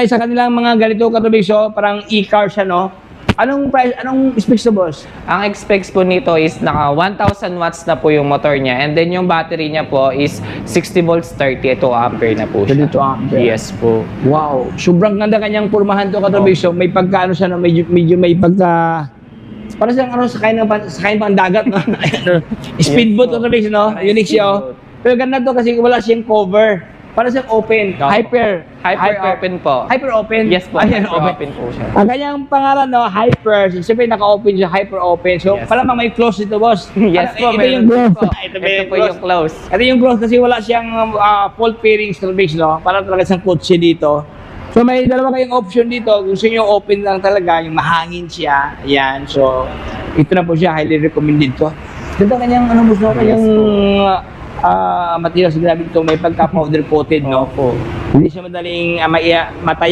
Sa kanilang mga ganito katrabisyo, parang e-car siya, no? Anong price, anong specs to, boss? Ang specs po nito is naka 1,000 watts na po yung motor niya. And then yung battery niya po is 60 volts, 32 ampere na po siya. 32 ampere. Yes po. Wow, sobrang ganda kanyang pormahan to katrabisyo. May pagka ano siya, no? medyo may pagka para sa ano sakay pang dagat, no? Speedboat katrabisyo, no? Unique siya, oh. Pero ganda to kasi wala siyang cover. Para siyang open, hyper Open po. Hyper open. Yes po, Ayan, open po siya. Ang kanyang pangalan, no, hyper. Siyempre, naka-open siya, hyper open. So, Yes. palamang may close dito, boss. Yes po, Ito meron yung close. po. Ito Ito po yung close. Ito yung close kasi wala siyang full pairing service, no? Para talaga siyang kotse dito. So, may dalawa kayong option dito. Gusto nyo open lang talaga, yung mahangin siya. Ayan. So, ito na po siya. Highly recommended to. Ganda kanyang, ano, boss, no? Kanyang materials, grabe ito. May pagka-powder coated, no? Opo. Hindi siya madaling matay